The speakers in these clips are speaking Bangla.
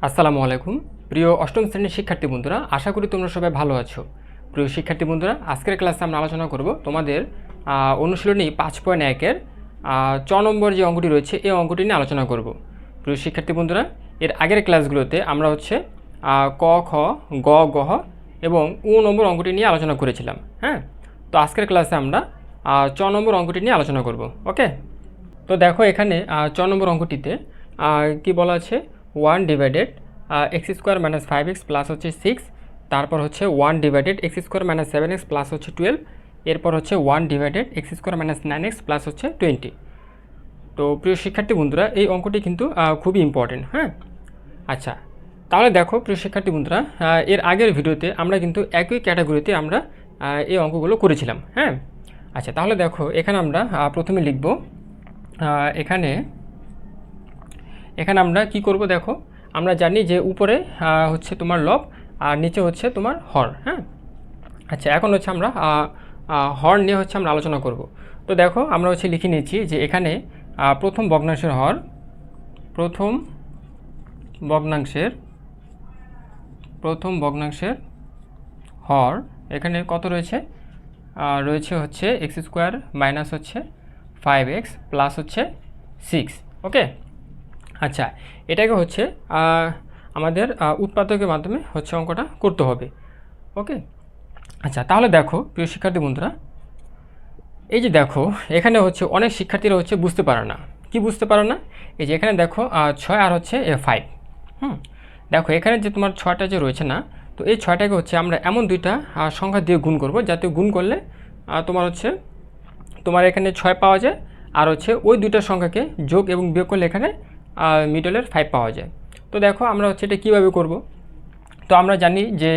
আসসালামু আলাইকুম প্রিয় অষ্টম শ্রেণীর শিক্ষার্থী বন্ধুরা, আশা করি তোমরা সবাই ভালো আছো। প্রিয় শিক্ষার্থী বন্ধুরা, আজকের ক্লাসে আমরা আলোচনা করব তোমাদের অনুশীলনী ৫.১-এর ৬ নম্বর যে অঙ্কটি রয়েছে এই অঙ্কটি নিয়ে আলোচনা করব। প্রিয় শিক্ষার্থী বন্ধুরা, এর আগের ক্লাসগুলোতে আমরা ক, খ, গ, গহ এবং উ নম্বর অঙ্কটি নিয়ে আলোচনা করেছিলাম। হ্যাঁ, তো আজকের ক্লাসে আমরা ৬ নম্বর অঙ্কটি নিয়ে আলোচনা করব। ওকে, তো দেখো এখানে ৬ নম্বর অঙ্কটিতে কি বলা আছে, 1 divided x square minus 5x plus হচ্ছে 6, তারপর হচ্ছে 1 divided x square minus 7x plus হচ্ছে 12, এরপর হচ্ছে 1 divided x square minus 9x plus হচ্ছে 20। তো প্রিয় শিক্ষার্থী বন্ধুরা, এই অঙ্কটি কিন্তু খুবই ইম্পর্টেন্ট। হ্যাঁ, আচ্ছা, তাহলে দেখো প্রিয় শিক্ষার্থী বন্ধুরা, এর আগের ভিডিওতে আমরা কিন্তু একই ক্যাটাগরিতে আমরা এই অঙ্কগুলো করেছিলাম। হ্যাঁ, আচ্ছা, তাহলে দেখো এখানে আমরা প্রথমে লিখব, এখানে আমরা কি করব, দেখো আমরা জানি যে উপরে হচ্ছে তোমার লব আর নিচে হচ্ছে তোমার হর। হ্যাঁ, আচ্ছা, এখন হচ্ছে আমরা হর নিয়ে হচ্ছে আমরা আলোচনা করব। তো দেখো আমরা হচ্ছে লিখে নিয়েছি যে এখানে প্রথম ভগ্নাংশের হর, প্রথম ভগ্নাংশের হর এখানে কত রয়েছে, হচ্ছে এক্স স্কোয়ার মাইনাস হচ্ছে 5x প্লাস হচ্ছে 6। ওকে, আচ্ছা, এটাকে হচ্ছে আমাদের উৎপাদকের মাধ্যমে হচ্ছে অঙ্কটা করতে হবে। ওকে, আচ্ছা, তাহলে দেখো প্রিয় শিক্ষার্থী বন্ধুরা, এই যে দেখো এখানে হচ্ছে অনেক শিক্ষার্থীরা হচ্ছে বুঝতে পারে না। কি বুঝতে পারে না? এই যে এখানে দেখো 6 আর হচ্ছে 5। দেখো এখানে যে তোমার 6টা যে রয়েছে না, তো এই 6টাকে হচ্ছে আমরা এমন দুইটা সংখ্যা দিয়ে গুণ করব যাতে গুণ করলে তোমার এখানে 6 পাওয়া যায়, আর হচ্ছে ওই দুইটা সংখ্যাকে যোগ এবং বিয়োগ করলে এখানে মিডলের 5 পাওয়া যায়। তো দেখো আমরা হচ্ছে এটা কীভাবে করব। তো আমরা জানি যে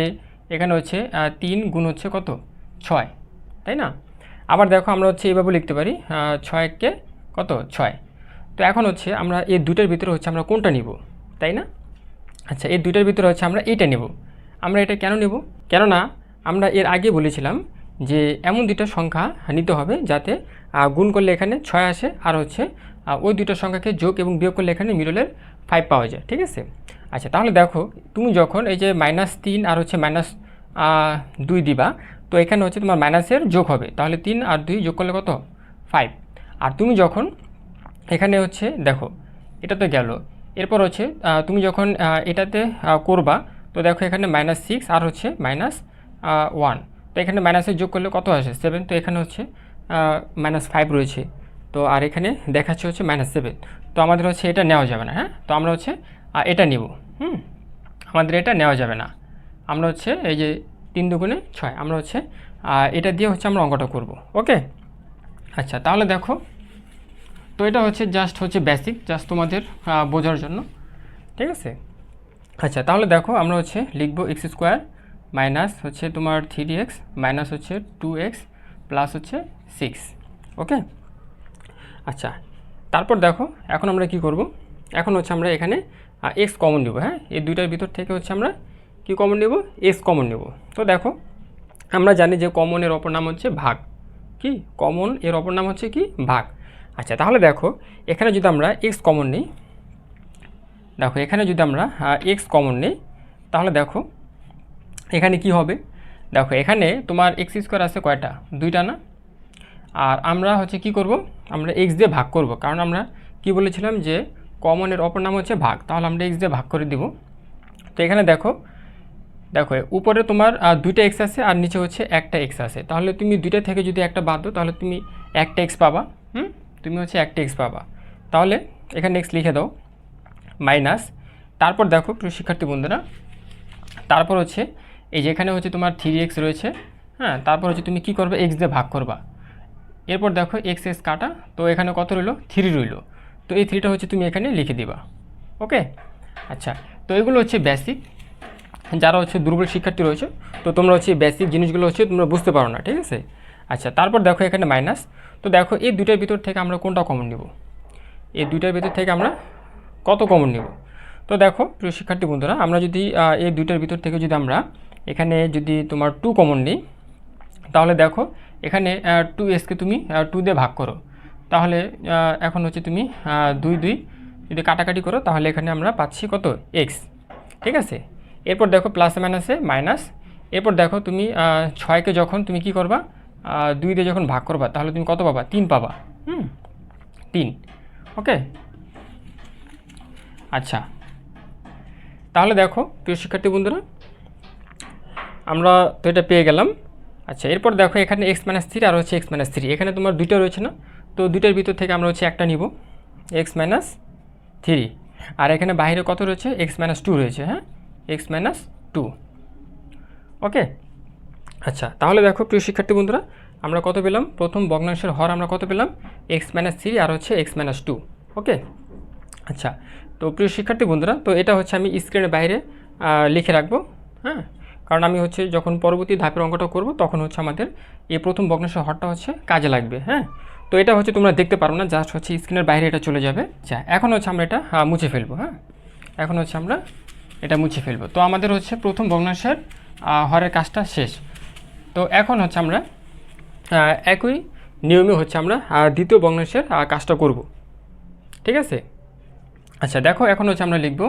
এখানে হচ্ছে 3 গুণ হচ্ছে কত, 6, তাই না? আবার দেখো আমরা হচ্ছে এইভাবে লিখতে পারি 6কে কত, 6। তো এখন হচ্ছে আমরা এই দুইটার ভিতরে হচ্ছে আমরা কোনটা নিব, তাই না? আচ্ছা, এই দুইটার ভিতরে হচ্ছে আমরা এইটা নেব। আমরা এটা কেন নেব? কেননা আমরা এর আগে বলেছিলাম যে এমন দুইটা সংখ্যা নিতে হবে যাতে গুণ করলে এখানে 6 আসে, আর হচ্ছে ওই দুইটা সংখ্যাকে যোগ এবং বিয়োগ করলে এখানে মিডলের 5 পাওয়া যায়। ঠিক আছে, আচ্ছা, তাহলে দেখো তুমি যখন এই যে -3 আর হচ্ছে -2 দিবা, তো এখানে হচ্ছে তোমার মাইনাসের যোগ হবে, তাহলে 3 আর 2 যোগ করলে কত, 5। আর তুমি যখন এখানে হচ্ছে দেখো এটা তো গেল, এরপর হচ্ছে তুমি যখন এটাতে করবা, তো দেখো এখানে -6 আর হচ্ছে -1, তো এখানে মাইনাসের যোগ করলে কত আসে, 7। তো এখানে হচ্ছে -5 রয়েছে, তো আর এখানে দেখাচ্ছে হচ্ছে -7। তো আমাদের হচ্ছে এটা নেওয়া যাবে না। হ্যাঁ, তো আমরা হচ্ছে এটা নিব। আমাদের এটা নেওয়া যাবে না। আমরা হচ্ছে এই যে 3 দুগুণে 6, আমরা হচ্ছে এটা দিয়ে হচ্ছে আমরা অঙ্কটা করব। ওকে, আচ্ছা, তাহলে দেখো, তো এটা হচ্ছে জাস্ট হচ্ছে বেসিক, জাস্ট তোমাদের বোঝার জন্য। ঠিক আছে, আচ্ছা, তাহলে দেখো আমরা হচ্ছে লিখব এক্স স্কোয়ার মাইনাস হচ্ছে তোমার 3x মাইনাস হচ্ছে 2x প্লাস হচ্ছে 6। ওকে, আচ্ছা, তারপর দেখো এখন আমরা কি করব, এখন হচ্ছে আমরা এখানে x কমন নেব। হ্যাঁ, এই দুইটার ভিতর থেকে হচ্ছে আমরা কি কমন নেব, x কমন নেব। তো দেখো আমরা জানি যে কমনের অপর নাম হচ্ছে ভাগ। কি কমন এর অপর নাম হচ্ছে কি, ভাগ। আচ্ছা, তাহলে দেখো এখানে যদি আমরা x কমন নিই, দেখো এখানে যদি আমরা x কমন নিই, তাহলে দেখো এখানে কি হবে, দেখো এখানে তোমার এক্স স্কোয়ার আছে কয়টা, 2টা না? আর আমরা হচ্ছে কি করব, আমরা x দিয়ে ভাগ করব, কারণ আমরা কি বলেছিলাম যে কমনের অপর নাম হচ্ছে ভাগ, তাহলে আমরা x দিয়ে ভাগ করে দিব। তো এখানে দেখো উপরে তোমার 2টা x আছে আর নিচে হচ্ছে একটা x আছে, তাহলে তুমি 2টা থেকে যদি একটা বাদ দাও তাহলে তুমি একটা x পাবা। তুমি হচ্ছে একটা x পাবা, তাহলে এখানে x লিখে দাও মাইনাস, তারপর দেখো প্রিয় শিক্ষার্থী বন্ধুরা, তারপর হচ্ছে এই যে এখানে হচ্ছে তোমার 3x রয়েছে। হ্যাঁ, তারপর হচ্ছে তুমি কি করবে, x দিয়ে ভাগ করবা। এরপর দেখো x কাটা, তো এখানে কত রইলো, 3 রইলো। তো এই 3টা হচ্ছে তুমি এখানে লিখে দিবা। ওকে, আচ্ছা, তো এগুলো হচ্ছে বেসিক। যারা হচ্ছে দুর্বল শিক্ষার্থী রয়েছে, তো তোমরা হচ্ছে বেসিক জিনিসগুলো হচ্ছে তোমরা বুঝতে পারো না। ঠিক আছে, আচ্ছা, তারপর দেখো এখানে মাইনাস, তো দেখো এই দুইটার ভিতর থেকে আমরা কোনটা কমন নিব, এই দুইটার ভিতর থেকে আমরা কত কমন নিব। তো দেখো প্রিয় শিক্ষার্থী বন্ধুরা, আমরা যদি এই দুইটার ভিতর থেকে যদি আমরা এখানে যদি তোমার 2 কমন নিই, তাহলে দেখো এখানে 2xকে তুমি 2 দিয়ে ভাগ করো, তাহলে এখন হচ্ছে তুমি 2 2 যদি কাটাকাটি করো, তাহলে এখানে আমরা পাচ্ছি কত, x। ঠিক আছে। এরপর দেখো প্লাসে মাইনাসে মাইনাস, এরপর দেখো তুমি 6কে যখন তুমি কি করবা 2 দিয়ে যখন ভাগ করবা তাহলে তুমি কত পাবা? 3 পাবা। 3। ওকে, আচ্ছা তাহলে দেখো প্রিয় শিক্ষার্থী বন্ধুরা, আমরা তো এটা পেয়ে গেলাম। আচ্ছা এরপর দেখো এখানে x - 3 আর হচ্ছে x - 3, এখানে তোমার দুইটা রয়েছে না, তো দুইটার ভিতর থেকে আমরা হচ্ছে একটা নিব x - 3, আর এখানে বাইরে কত রয়েছে? x - 2 রয়েছে। হ্যাঁ, x - 2। ওকে, আচ্ছা তাহলে দেখো প্রিয় শিক্ষার্থী বন্ধুরা, আমরা কত পেলাম? প্রথম ভগ্নাংশের হর আমরা কত পেলাম? x - 3 আর হচ্ছে x - 2। ওকে, আচ্ছা তো প্রিয় শিক্ষার্থী বন্ধুরা, তো এটা হচ্ছে আমি স্ক্রিনের বাইরে লিখে রাখবো। হ্যাঁ, কারণ আমি হচ্ছে যখন পরবর্তী ধাপের অঙ্কটা করব তখন হচ্ছে আমাদের এই প্রথম ভগ্নাংশের হরটা হচ্ছে কাজে লাগবে। হ্যাঁ, তো এটা হচ্ছে তোমরা দেখতে পারো না, জাস্ট হচ্ছে স্ক্রিনের বাইরে এটা চলে যাবে। আচ্ছা এখন হচ্ছে আমরা এটা মুছে ফেলবো। হ্যাঁ, এখন হচ্ছে আমরা এটা মুছে ফেলবো। তো আমাদের হচ্ছে প্রথম ভগ্নাংশের হরের কাজটা শেষ। তো এখন হচ্ছে আমরা একই নিয়মে হচ্ছে আমরা দ্বিতীয় ভগ্নাংশের কাজটা করব। ঠিক আছে। আচ্ছা দেখো এখন হচ্ছে আমরা লিখব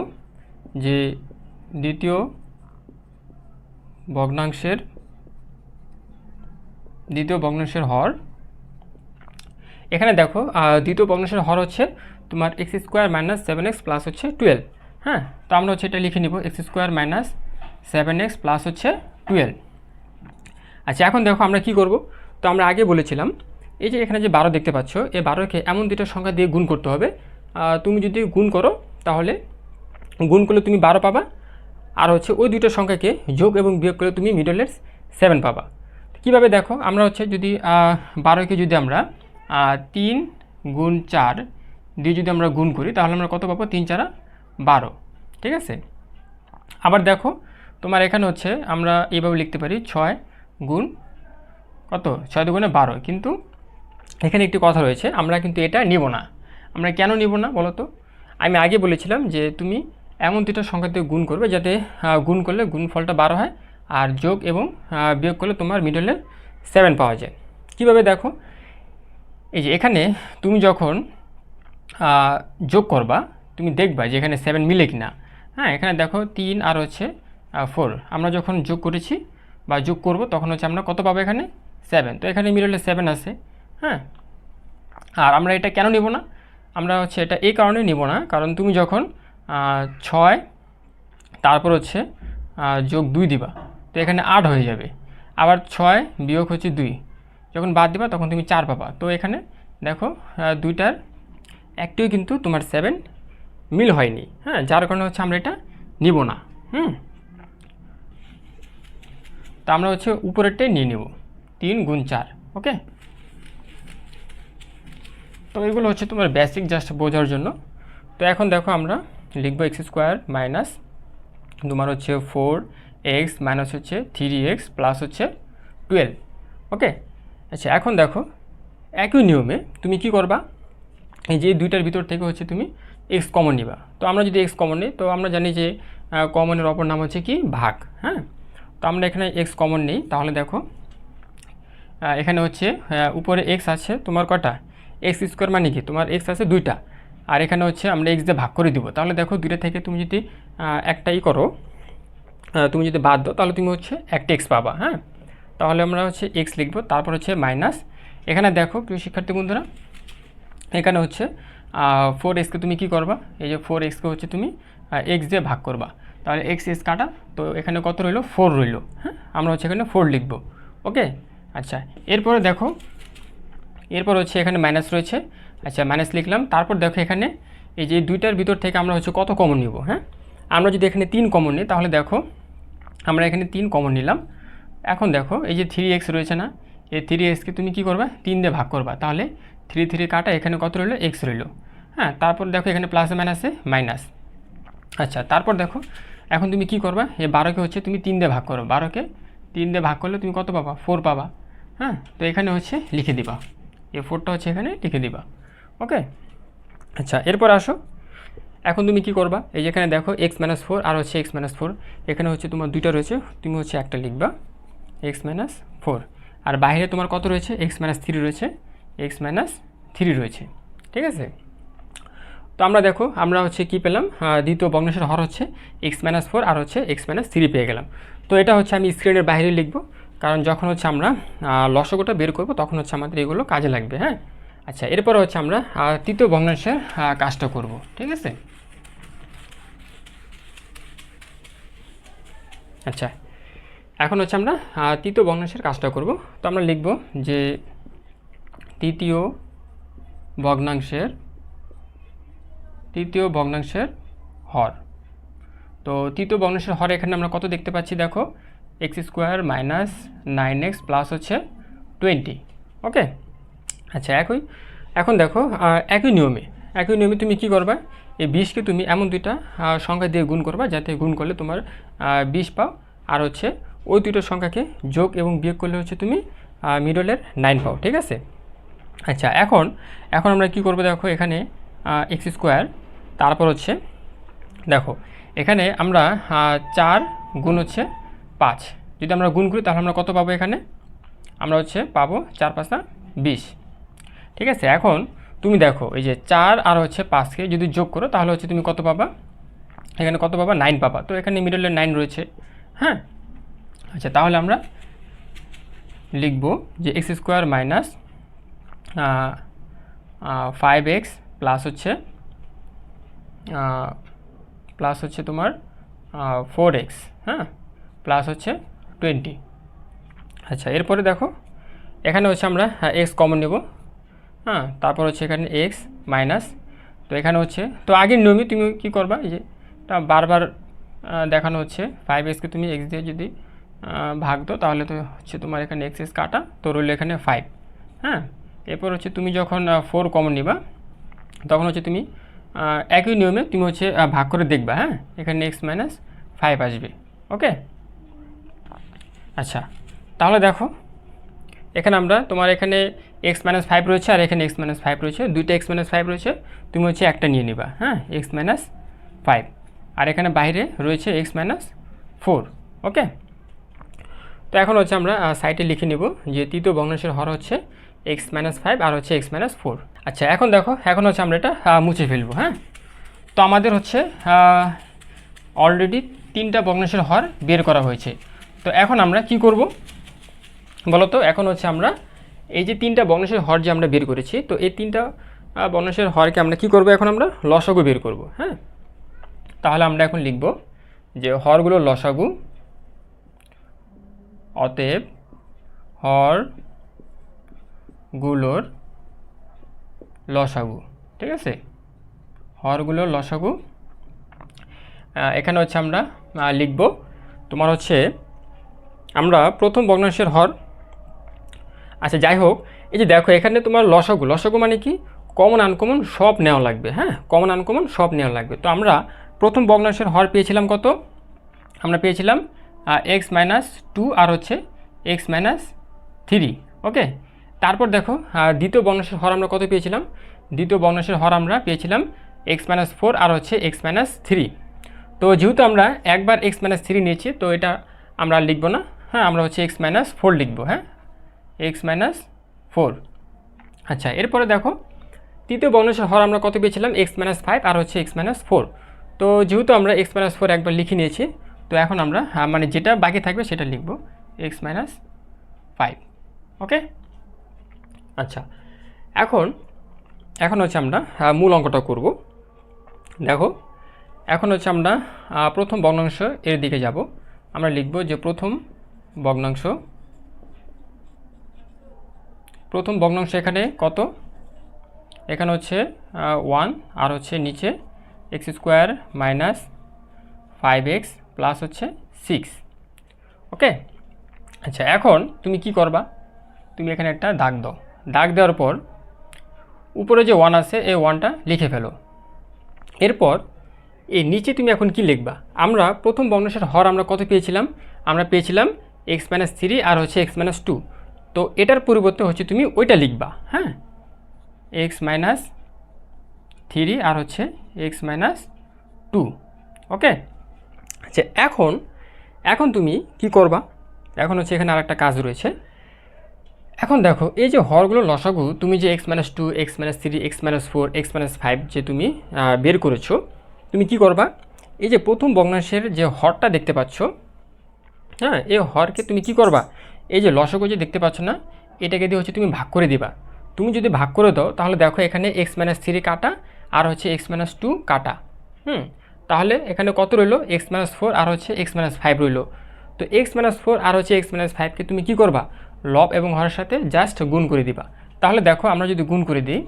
যে দ্বিতীয় ভগ্নাংশের হর। এখানে দেখো দ্বিতীয় ভগ্নাংশের হর হচ্ছে তোমার x² - 7x প্লাস হচ্ছে 12। হ্যাঁ, তো আমরা হচ্ছে এটা লিখে নিব x² - 7x প্লাস হচ্ছে 12। আচ্ছা এখন দেখো আমরা কি করব? তো আমরা আগে বলেছিলাম এই যে এখানে যে 12 দেখতে পাচ্ছ, এই 12কে এমন দুটো সংখ্যা দিয়ে গুণ করতে হবে। তুমি যদি গুণ করো তাহলে গুণ করলে তুমি 12 পাবা, আর হচ্ছে ওই দুটো সংখ্যাকে যোগ এবং বিয়োগ করলে তুমি মিডলের 7 পাবা। কীভাবে দেখো, আমরা হচ্ছে যদি 12কে যদি আমরা 3 গুণ 4 দিয়ে যদি আমরা গুণ করি তাহলে আমরা কত পাবো? 3 4 12। ঠিক আছে। আবার দেখো তোমার এখানে হচ্ছে আমরা এইভাবে লিখতে পারি 6 গুণ কত? 6 দুগুণে 12। কিন্তু এখানে একটি কথা রয়েছে, আমরা কিন্তু এটা নিব না। আমরা কেন নিব না বলো তো? আমি আগে বলেছিলাম যে তুমি এমন দুটো সংখ্যা দিয়ে গুণ করবে যাতে গুণ করলে গুণফলটা 12 হয়, আর যোগ এবং বিয়োগ করলে তোমার মিডলের 7 পাওয়া যায়। কীভাবে দেখো, এই যে এখানে তুমি যখন যোগ করবা তুমি দেখবা যে এখানে 7 মিলে কি না। হ্যাঁ, এখানে দেখো 3 আর হচ্ছে 4 আমরা যখন যোগ করেছি বা যোগ করব তখন হচ্ছে আমরা কত পাবো? এখানে 7। তো এখানে মিডলে 7 আছে। হ্যাঁ, আর আমরা এটা কেন নিব না? আমরা হচ্ছে এটা এই কারণে নিব না, কারণ তুমি যখন 6 তারপর হচ্ছে যোগ 2 দিবা তো এখানে 8 হয়ে যাবে। আবার 6 বিয়োগ হচ্ছে 2 যখন বাদ দিবা তখন তুমি 4 পাবা। তো এখানে দেখো দুইটার একটিও কিন্তু তোমার 7 মিল হয়নি। হ্যাঁ, যার কারণে হচ্ছে আমরা এটা নিব না। তো আমরা হচ্ছে উপরেরটাই নিয়ে নিব 3 গুণ 4। ওকে, তো এগুলো হচ্ছে তোমার বেসিক জাস্ট বোঝার জন্য। তো এখন দেখো আমরা লিখবো x² মাইনাস তোমার হচ্ছে 4x মাইনাস হচ্ছে 3x প্লাস হচ্ছে 12। ওকে, আচ্ছা এখন দেখো একই নিয়মে তুমি কি করবা? এই যে দুইটার ভিতর থেকে হচ্ছে তুমি x কমন নিবা। তো আমরা যদি x কমন নিই তো আমরা জানি যে কমনের অপর নাম হচ্ছে কি? ভাগ। হ্যাঁ, তো আমরা এখানে x কমন নিই, তাহলে দেখো এখানে হচ্ছে উপরে x আছে তোমার কটা? x² মানে কি? তোমার x আছে 2টা, আর এখানে হচ্ছে আমরা x দিয়ে ভাগ করে দিব। তাহলে দেখো দুইটা থেকে তুমি যদি একটাই করো, তুমি যদি বাদ দাও তাহলে তুমি হচ্ছে একটা x পাবা। হ্যাঁ, তাহলে আমরা হচ্ছে x লিখব, তারপর হচ্ছে মাইনাস। এখানে দেখো প্রিয় শিক্ষার্থী বন্ধুরা, এখানে হচ্ছে 4xকে তুমি কি করবা? এই যে 4xকে হচ্ছে তুমি x দিয়ে ভাগ করবা, তাহলে x কাটা, তো এখানে কত রইল? 4 রইল। হ্যাঁ, আমরা হচ্ছে এখানে 4 লিখব। ওকে, আচ্ছা এরপরে দেখো এরপর হচ্ছে এখানে মাইনাস রয়েছে। আচ্ছা মাইনাস লিখলাম, তারপর দেখো এখানে এই যে দুইটার ভিতর থেকে আমরা হচ্ছে কত কমন নিব? হ্যাঁ, আমরা যদি এখানে 3 কমন নিই তাহলে দেখো আমরা এখানে 3 কমন নিলাম। এখন দেখো এই যে 3x রয়েছে না, এই 3xকে তুমি কি করবা? 3 দিয়ে ভাগ করবা, তাহলে 3 3 কাটা, এখানে কত রইল? x রইল। হ্যাঁ, তারপর দেখো এখানে প্লাসে মাইনাসে মাইনাস। আচ্ছা তারপর দেখো এখন তুমি কি করবা? এই 12কে হচ্ছে তুমি 3 দিয়ে ভাগ করো, 12কে 3 দিয়ে ভাগ করলে তুমি কত পাবা? 4 পাবা। হ্যাঁ, তো এখানে হচ্ছে লিখে দিবা, এই 4টা হচ্ছে এখানে লিখে দিবা। ওকে, আচ্ছা এরপর আসো, এখন তুমি কি করবা? এই যেখানে দেখো x - 4 আর হচ্ছে x - 4, এখানে হচ্ছে তোমার দুইটা রয়েছে, তুমি হচ্ছে একটা লিখবা x - 4, আর বাইরে তোমার কত রয়েছে? x - 3 রয়েছে, x - 3 রয়েছে। ঠিক আছে, তো তো আমরা দেখো আমরা হচ্ছে কী পেলাম, দ্বিতীয় ভগ্নাংশের হর হচ্ছে x-4 আর হচ্ছে x-3 পেয়ে গেলাম। তো এটা হচ্ছে আমি স্ক্রিনের বাইরে লিখব, কারণ যখন হচ্ছে আমরা লসাগুটা বের করব তখন হচ্ছে আমাদের এগুলো কাজে লাগবে। হ্যাঁ, আচ্ছা, এরপরে হচ্ছে আমরা তৃতীয় ভগ্নাংশের কাজটা করব। ঠিক আছে, আচ্ছা, এখন হচ্ছে আমরা তৃতীয় ভগ্নাংশের কাজটা করব। তো আমরা লিখব যে তৃতীয় ভগ্নাংশের হর। তো তৃতীয় ভগ্নাংশের হর এখানে আমরা কত দেখতে পাচ্ছি, দেখো x² - 9x প্লাস হচ্ছে 20। ওকে, আচ্ছা, এখন দেখো একই নিয়মে তুমি কি করবা, এই 20কে তুমি এমন দুইটা সংখ্যা দিয়ে গুণ করবা যাতে গুণ করলে তোমার 20 পাও, আর হচ্ছে ওই দুটো সংখ্যাকে যোগ এবং বিয়োগ করলে হচ্ছে তুমি মিডলের 9 পাও। ঠিক আছে, আচ্ছা, এখন আমরা কি করব, দেখো এখানে x², তারপর হচ্ছে দেখো এখানে আমরা 4 গুণ হচ্ছে 5 যদি আমরা গুণ করি তাহলে আমরা কত পাবো, এখানে আমরা হচ্ছে পাবো 4 5 20। ঠিক আছে, এখন তুমি দেখো এই যে 4 আর হচ্ছে 5কে যদি যোগ করো তাহলে হচ্ছে তুমি কত পাবা, এখানে কত পাবা, 9 পাবা। তো এখানে মিডলে 9 রয়েছে। হ্যাঁ, আচ্ছা, তাহলে আমরা লিখব যে x² - 5x প্লাস হচ্ছে তোমার 4x, হ্যাঁ, প্লাস হচ্ছে 20। আচ্ছা, এরপরে দেখো এখানে হচ্ছে আমরা x কমন নেব। হ্যাঁ, তারপর হচ্ছে এখানে x মাইনাস, তো এখানে হচ্ছে, তো আগের নিয়মে তুমি কী করবা, এই যে এটা বারবার দেখানো হচ্ছে 5xকে তুমি x দিয়ে যদি ভাগ দাও তাহলে তো হচ্ছে তোমার এখানে x কাটা, তো রইল এখানে 5। হ্যাঁ, এরপর হচ্ছে তুমি যখন 4 কমন নিবা তখন হচ্ছে তুমি একই নিয়মে তুমি হচ্ছে ভাগ করে দেখবা। হ্যাঁ, এখানে x - 5 আসবে। ওকে, আচ্ছা, তাহলে দেখো এখানে আমরা তোমার এখানে x - 5 রয়েছে আর এখানে x - 5 রয়েছে, দুইটা x - 5 রয়েছে, তুমি হচ্ছে একটা নিয়ে নিবা। হ্যাঁ, x - 5, আর এখানে বাইরে রয়েছে x - 4। ওকে, তো এখন হচ্ছে আমরা সাইডে লিখে নিব যে তৃতীয় ভগ্নাংশের হর হচ্ছে x - 5 আর হচ্ছে x - 4। আচ্ছা, এখন দেখো এখন হচ্ছে আমরা এটা মুছে ফেলবো। হ্যাঁ, তো আমাদের হচ্ছে অলরেডি 3টা ভগ্নাংশের হর বের করা হয়েছে। তো এখন আমরা কি করব বলো তো, এখন হচ্ছে আমরা এই যে 3টা ভগ্নাংশের হর যে আমরা বের করেছি, তো এই 3টা ভগ্নাংশের হরকে আমরা কি করব, এখন আমরা লসাগু বের করব। হ্যাঁ, তাহলে আমরা এখন লিখব যে হরগুলোর লসাগু, অতএব হরগুলোর লসাগু। ঠিক আছে, হরগুলোর লসাগু এখানে হচ্ছে আমরা লিখব তোমার হচ্ছে আমরা প্রথম ভগ্নাংশের হর। আচ্ছা, যাই হোক, এই যে দেখো এখানে তোমার লসাগু মানে কি, কমন আনকমন সব নেওয়া লাগবে। হ্যাঁ, কমন আনকমন সব নেওয়া লাগবে। তো আমরা প্রথম ভগ্নাংশের হর পেয়েছিলাম কত, আমরা পেয়েছিলাম x - 2 আর হচ্ছে x - 3। ওকে, তারপর দেখো দ্বিতীয় ভগ্নাংশের হর আমরা কত পেয়েছিলাম, দ্বিতীয় ভগ্নাংশের হর আমরা পেয়েছিলাম x - 4 আর হচ্ছে x - 3। তো যেহেতু আমরা একবার x - 3 নিয়েছি তো এটা আমরা লিখব না। হ্যাঁ, আমরা হচ্ছে x - 4 লিখব। হ্যাঁ, x - 4। আচ্ছা, এরপরে দেখো তৃতীয় ভগ্নাংশের হর আমরা কত পেয়েছিলাম, x - 5 আর হচ্ছে x - 4। তো যেহেতু আমরা x - 4 একবার লিখে নিয়েছি, তো এখন আমরা মানে যেটা বাকি থাকবে সেটা লিখব x - 5। ওকে, আচ্ছা, এখন হচ্ছে আমরা মূল অঙ্কটা করব। দেখো এখন হচ্ছে আমরা প্রথম ভগ্নাংশ এর দিকে যাব। আমরা লিখব যে প্রথম ভগ্নাংশ এখানে কত, এখানে হচ্ছে 1 আর হচ্ছে নিচে x² - 5x প্লাস হচ্ছে 6। ওকে, আচ্ছা, এখন তুমি কি করবা, তুমি এখানে একটা দাগ দাও, দাগ দেওয়ার পর উপরে যে 1 আছে এই 1টা লিখে ফেলো। এরপর এই নিচে তুমি এখন কি লিখবা, আমরা প্রথম ভগ্নাংশের হর আমরা কত পেয়েছিলাম, আমরা পেয়েছিলাম x - 3 আর হচ্ছে x - 2। তো এটার পরিবর্তে হচ্ছে তুমি ওইটা লিখবা। হ্যাঁ, x - 3 আর হচ্ছে x - 2। ওকে, আচ্ছা, এখন তুমি কি করবা, এখন হচ্ছে এখানে আরেকটা কাজ রয়েছে। এখন দেখো এই যে হরগুলো লসাগু তুমি যে x-2 x-3 x-4 x-5 যে তুমি বের করেছো, তুমি কি করবা, এই যে প্রথম ভগ্নাংশের যে হরটা দেখতে পাচ্ছ, হ্যাঁ, এই হরকে তুমি কি করবা, এই যে লসাগু যে দেখতে পাচ্ছ না, এটাকে দিয়ে হচ্ছে তুমি ভাগ করে দিবা। তুমি যদি ভাগ করে দাও তাহলে দেখো এখানে x-3 কাটা আর হচ্ছে x-2 কাটা, তাহলে এখানে কত রইলো, x-4 আর হচ্ছে x-5 রইলো। তো x-4 আর হচ্ছে x-5কে তুমি কি করবা, লব এবং হরের সাথে জাস্ট গুণ করে দিবা। তাহলে দেখো আমরা যদি গুণ করে দিই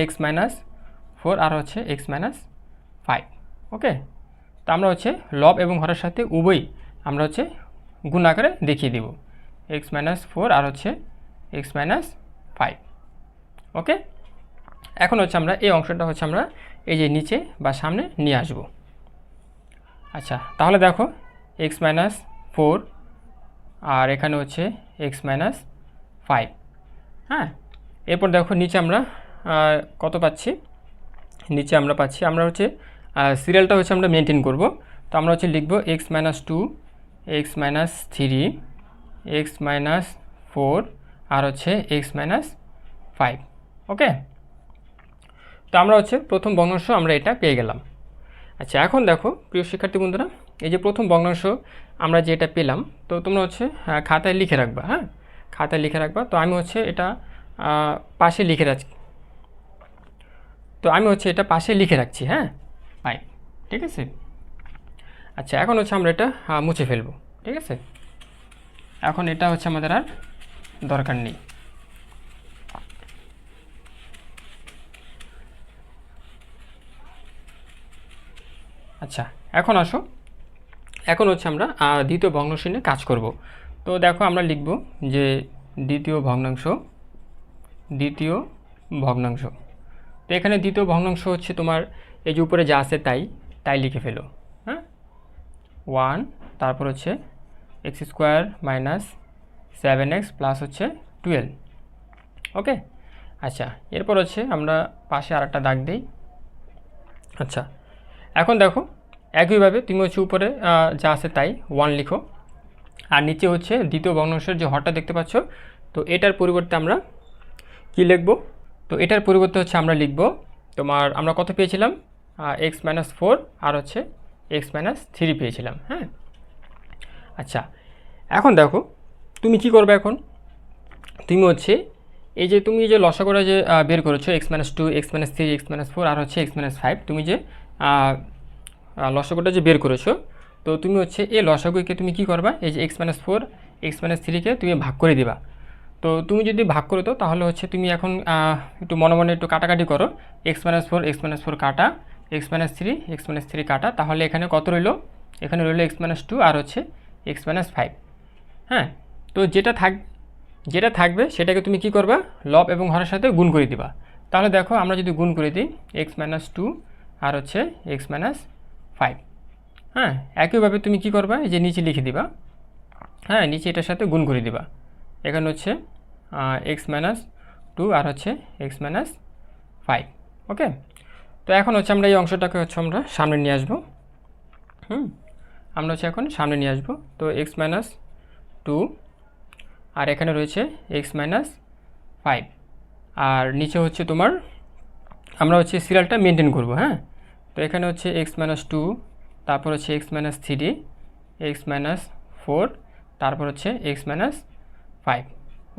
x-4 আর হচ্ছে x-5, ওকে, তো আমরা হচ্ছে লব এবং হরের সাথে উভয়ই আমরা হচ্ছে গুণ আকারে দেখিয়ে দিব, x-4 আর হচ্ছে x-5, ওকে। এখন হচ্ছে আমরা এই অংশটা হচ্ছে আমরা এই যে নিচে বা সামনে নিয়ে আসব। আচ্ছা, তাহলে দেখো x-4 আর এখানে হচ্ছে x-5, হ্যাঁ। এরপর দেখো নিচে আমরা কত পাচ্ছি, নিচে আমরা পাচ্ছি, আমরা হচ্ছে সিরিয়ালটা হচ্ছে আমরা মেনটেন করব। তো আমরা হচ্ছে লিখব x-2 x-3 x-4 আর হচ্ছে x-5, ওকে। তো আমরা হচ্ছে প্রথম ভগ্নাংশ আমরা এটা পেয়ে গেলাম। আচ্ছা, এখন দেখো প্রিয় শিক্ষার্থী বন্ধুরা, এই যে প্রথম ভগ্নাংশ আমরা যে এটা পেলাম, তো তোমরা হচ্ছে খাতায় লিখে রাখবা, হ্যাঁ, খাতায় লিখে রাখবা। তো আমি হচ্ছে এটা পাশে লিখে রাখছি, হ্যাঁ, পাই, ঠিক আছে। আচ্ছা, এখন হচ্ছে আমরা এটা মুছে ফেলবো, ঠিক আছে। এখন এটা হচ্ছে আমাদের আর দরকার নেই। আচ্ছা, এখন আসো, এখন হচ্ছে আমরা দ্বিতীয় ভগ্নাংশ নিয়ে কাজ করব। তো দেখো আমরা লিখব যে দ্বিতীয় ভগ্নাংশ, তো এখানে দ্বিতীয় ভগ্নাংশ হচ্ছে তোমার এই যে উপরে যা আছে তাই লিখে ফেলো, হ্যাঁ, 1, তারপর হচ্ছে x² - 7x প্লাস হচ্ছে 12, ওকে। আচ্ছা, এরপর হচ্ছে আমরা পাশে আরেকটা দাগ দিই। আচ্ছা, এখন দেখো একইভাবে তুমি হচ্ছে উপরে যা আছে তাই 1 লিখো, আর নিচে হচ্ছে দ্বিতীয় ভগ্নাংশের যে হরটা দেখতে পাচ্ছ, তো এটার পরিবর্তে আমরা কি লিখব, তো এটার পরিবর্তে হচ্ছে আমরা লিখব তোমার, আমরা কত পেয়েছিলাম, x-4 আর হচ্ছে x-3 পেয়েছিলাম, হ্যাঁ। আচ্ছা, এখন দেখো তুমি কি করবে, এখন তুমি হচ্ছে এই যে তুমি যে লসাগুটা যে বের করেছো x-2 x-3 x-4 আর হচ্ছে x-5, তুমি যে লসাগুটা যে বের করেছো, তো তুমি হচ্ছে এই লসাগুকে তুমি কি করবা, এই যে x-4 x-3কে তুমি ভাগ করে দিবা। তো তুমি যদি ভাগ করে দাও তাহলে হচ্ছে তুমি এখন একটু মনে মনে একটু কাটাকাটি করো, x-4 x-4 কাটা, x-3 x-3 কাটা, তাহলে এখানে কত রইলো, এখানে রইলো x-2 আর হচ্ছে x-5, হ্যাঁ। তো যেটা থাকবে সেটাকে তুমি কি করবা, লব এবং হরের সাথে গুণ করে দিবা। তাহলে দেখো আমরা যদি গুণ করে দিই x-2 আর হচ্ছে x-5, হ্যাঁ, একইভাবে তুমি কি করবা, এই যে নিচে লিখে দিবা, হ্যাঁ, নিচে এটার সাথে গুণ করে দিবা। এখানে হচ্ছে x-2 আর হচ্ছে x-5, ওকে। তো এখন হচ্ছে আমরা এই অংশটাকে হচ্ছে আমরা সামনে নিয়ে আসবো, আমরা হচ্ছে এখন সামনে নিয়ে আসবো। তো x-2 আর এখানে রয়েছে x-5, আর নিচে হচ্ছে তোমার আমরা হচ্ছে সিরিয়ালটা মেনটেন করব, হ্যাঁ। তো এখানে হচ্ছে x-2, তারপর হচ্ছে x-3 x-4, তারপর হচ্ছে x-5,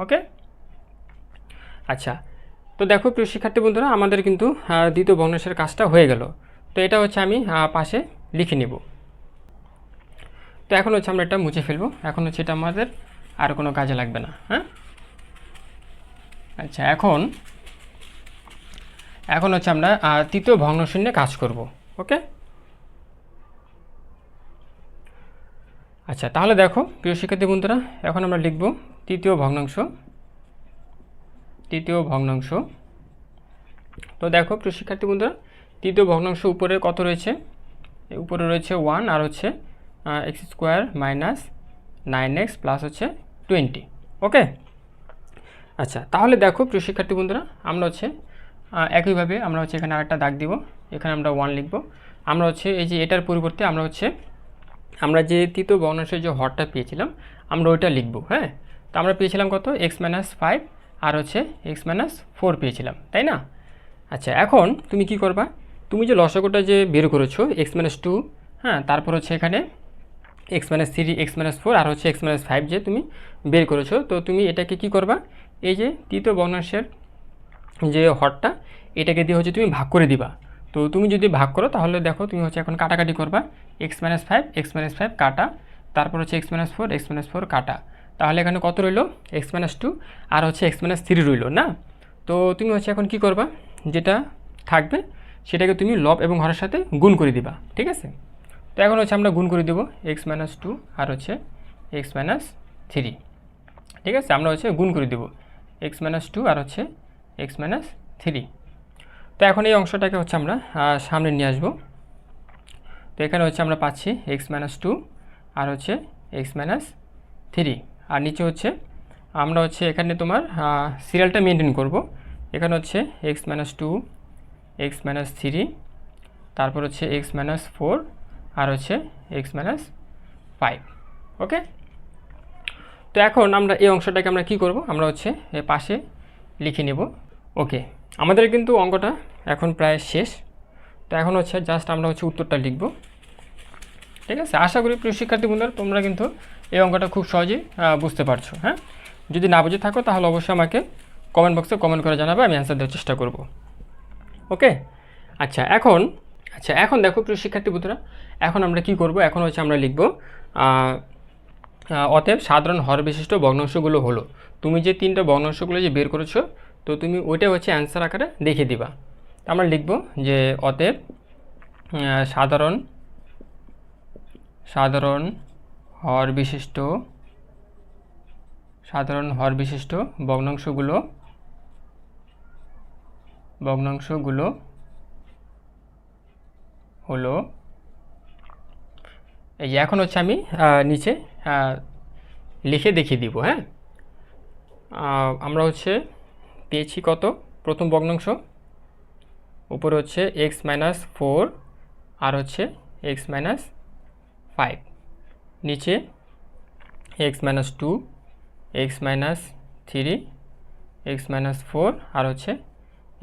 ওকে। আচ্ছা, তো দেখো প্রিয় শিক্ষার্থী বন্ধুরা, আমাদের কিন্তু দ্বিতীয় ভগ্নাংশের কাজটা হয়ে গেল। তো এটা হচ্ছে আমি পাশে লিখে নিব। তো এখন হচ্ছে আমরা এটা মুছে ফেলবো, এখন হচ্ছে এটা আমাদের আর কোনো কাজে লাগবে না, হ্যাঁ। আচ্ছা, এখন হচ্ছে আমরা তৃতীয় ভগ্নাংশ নিয়ে কাজ করব, ওকে। আচ্ছা, তাহলে দেখো প্রিয় শিক্ষার্থী বন্ধুরা, এখন আমরা লিখব তৃতীয় ভগ্নাংশ। তো দেখো প্রিয় শিক্ষার্থী বন্ধুরা, তৃতীয় ভগ্নাংশ উপরে কত রয়েছে, উপরে রয়েছে 1 আর হচ্ছে x² - 9x প্লাস হচ্ছে 20, ওকে। আচ্ছা, তাহলে দেখো প্রিয় শিক্ষার্থী বন্ধুরা, আমরা হচ্ছে একইভাবে আমরা হচ্ছে এখানে আরেকটা দাগ দিব, এখানে আমরা 1 লিখব। আমরা হচ্ছে এই যে এটার পরিবর্তে আমরা যে তৃতীয় ভগ্নাংশের যে হরটা পেয়েছিলাম আমরা ওইটা লিখব, হ্যাঁ। তো আমরা পেয়েছিলাম কত x-5 আর হচ্ছে x-4 পেয়েছিলাম, তাই না? আচ্ছা, এখন তুমি কি করবা, তুমি যে লসাগুটা যে বের করেছো x-2, হ্যাঁ, তারপর হচ্ছে এখানে x-3 x-4 আর হচ্ছে x-5 যে তুমি বের করেছো, তো তুমি এটাকে কি করবা, এই যে তৃতীয় ভগ্নাংশের যে হরটা এটাকে দিয়ে হচ্ছে তুমি ভাগ করে দিবা। তো তুমি যদি ভাগ করো তাহলে দেখো তুমি হচ্ছে এখন কাটাকাটি করবা, x-5 কাটা, তারপর হচ্ছে x-4 কাটা, তাহলে এখানে কত রইলো x-2 আর হচ্ছে x-3 রইলো না। তো তুমি হচ্ছে এখন কি করবা, যেটা থাকবে সেটাকে তুমি লব এবং হরের সাথে গুণ করে দিবা, ঠিক আছে? তো এখন হচ্ছে আমরা গুণ করে দেবো x-2 আর হচ্ছে x-3, ঠিক আছে? আমরা হচ্ছে গুণ করে দেবো x-2 আর হচ্ছে x-3। তো এখন এই অংশটাকে হচ্ছে আমরা সামনে নিয়ে আসবো। তো এখানে হচ্ছে আমরা পাচ্ছি x-2 আর হচ্ছে x-3, আর নিচে হচ্ছে আমরা হচ্ছে এখানে তোমার সিরিয়ালটা মেনটেন করব। এখানে হচ্ছে x-2 x-3, তারপর হচ্ছে x-4 আর হচ্ছে x-5, ওকে? তো এখন আমরা এই অংশটাকে আমরা কি করব, আমরা হচ্ছে এর পাশে লিখে নেব। ওকে, আমাদের কিন্তু অঙ্কটা এখন প্রায় শেষ। তো এখন হচ্ছে জাস্ট আমরা হচ্ছে উত্তরটা লিখব, ঠিক আছে? আশা করি প্রিয় শিক্ষার্থী বন্ধুরা তোমরা কিন্তু এই অঙ্কটা খুব সহজেই বুঝতে পারছো। হ্যাঁ, যদি না বুঝে থাকো তাহলে অবশ্যই আমাকে কমেন্ট বক্সে কমেন্ট করে জানাবে, আমি অ্যান্সার দেওয়ার চেষ্টা করব। ওকে, আচ্ছা এখন দেখো প্রিয় শিক্ষার্থী বন্ধুরা, এখন আমরা কি করব, এখন হচ্ছে আমরা লিখব অতএব সাধারণ হর বিশিষ্ট ভগ্নাংশগুলো হলো। তুমি যে তিনটা ভগ্নাংশগুলো যে বের করেছো, তো তুমি ওইটা হচ্ছে অ্যান্সার আকারে দেখিয়ে দিবা। আমরা লিখব যে অতএব সাধারণ হর বিশিষ্ট ভগ্নাংশগুলো হলো, এই যে এখন হচ্ছে আমি নিচে লিখে দেখিয়ে দিব। হ্যাঁ, আমরা হচ্ছে পেয়েছি কত, প্রথম ভগ্নাংশ উপরে হচ্ছে x-4 আর হচ্ছে x-5, নিচে x-2 x-3 x-4 আর হচ্ছে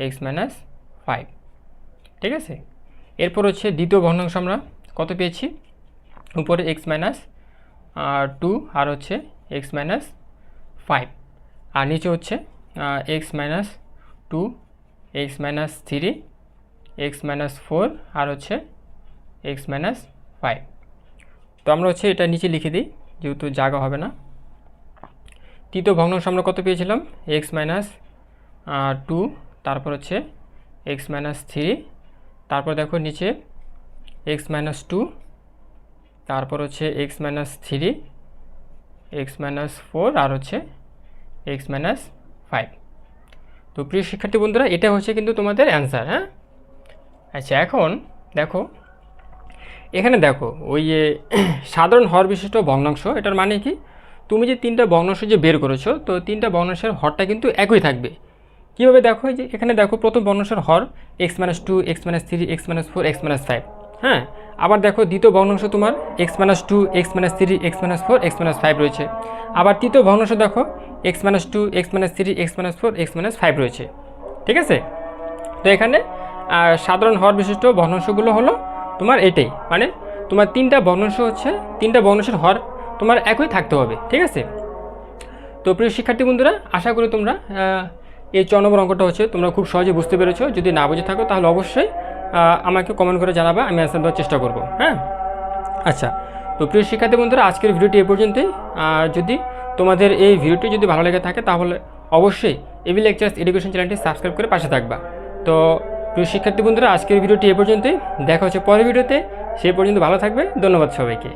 x-5, ঠিক আছে? এরপর হচ্ছে দ্বিতীয় ভগ্নাংশ আমরা কত পেয়েছি, উপরে x-2 আর হচ্ছে x-5, আর নিচে হচ্ছে x-2 x-3 x-4 আর হচ্ছে x-5। তো আমরা হচ্ছে এটা নিচে লিখে দিই যেহেতু জায়গা হবে না। তৃতীয় ভগ্নাংশ আমরা কত পেয়েছিলাম, x-2, তারপর হচ্ছে x-3, তারপর দেখো নিচে x-2, তারপর হচ্ছে x-3 x-4 আর হচ্ছে x-5। তো প্রিয় শিক্ষার্থী বন্ধুরা, এটা হচ্ছে কিন্তু তোমাদের অ্যান্সার। হ্যাঁ, আচ্ছা এখন দেখো এখানে দেখো ওই যে সাধারণ হর বিশিষ্ট ভগ্নাংশ, এটার মানে কি, তুমি যে তিনটা ভগ্নাংশ যে বের করেছো, তো তিনটা ভগ্নাংশের হরটা কিন্তু একই থাকবে। কীভাবে দেখো, যে এখানে দেখো প্রথম ভগ্নাংশের হর x-2 x-3 x-4 x-5, হ্যাঁ, আবার দেখো দ্বিতীয় ভগ্নাংশ তোমার x-2 x-3 x-4 x-5 রয়েছে, আবার তৃতীয় ভগ্নাংশ দেখো x-2 x-3 x-4 x-5 রয়েছে, ঠিক আছে? তো এখানে সাধারণ হর বিশিষ্ট ভগ্নাংশগুলো হলো তোমার এটাই, মানে তোমার তিনটা ভগ্নাংশ হচ্ছে তিনটা ভগ্নাংশের হর তোমার একই থাকতে হবে, ঠিক আছে? তো প্রিয় শিক্ষার্থী বন্ধুরা, আশা করি তোমরা এই 4 নম্বর অঙ্কটা হচ্ছে তোমরা খুব সহজে বুঝতে পেরেছো। যদি না বুঝে থাকো তাহলে অবশ্যই আমাকে কমেন্ট করে জানাবা, আমি অ্যান্সার দেওয়ার চেষ্টা করব। হ্যাঁ, আচ্ছা, তো প্রিয় শিক্ষার্থী বন্ধুরা, আজকের ভিডিওটি এ পর্যন্তই। যদি তোমাদের এই ভিডিওটি যদি ভালো লেগে থাকে তাহলে অবশ্যই এবি লেকচার্স এডুকেশন চ্যানেলটি সাবস্ক্রাইব করে পাশে থাকবা। তো প্রিয় শিক্ষার্থী বন্ধুরা, আজকের ভিডিওটি এ পর্যন্তই, দেখা হচ্ছে পরের ভিডিওতে। সেই পর্যন্ত ভালো থাকবে, ধন্যবাদ সবাইকে।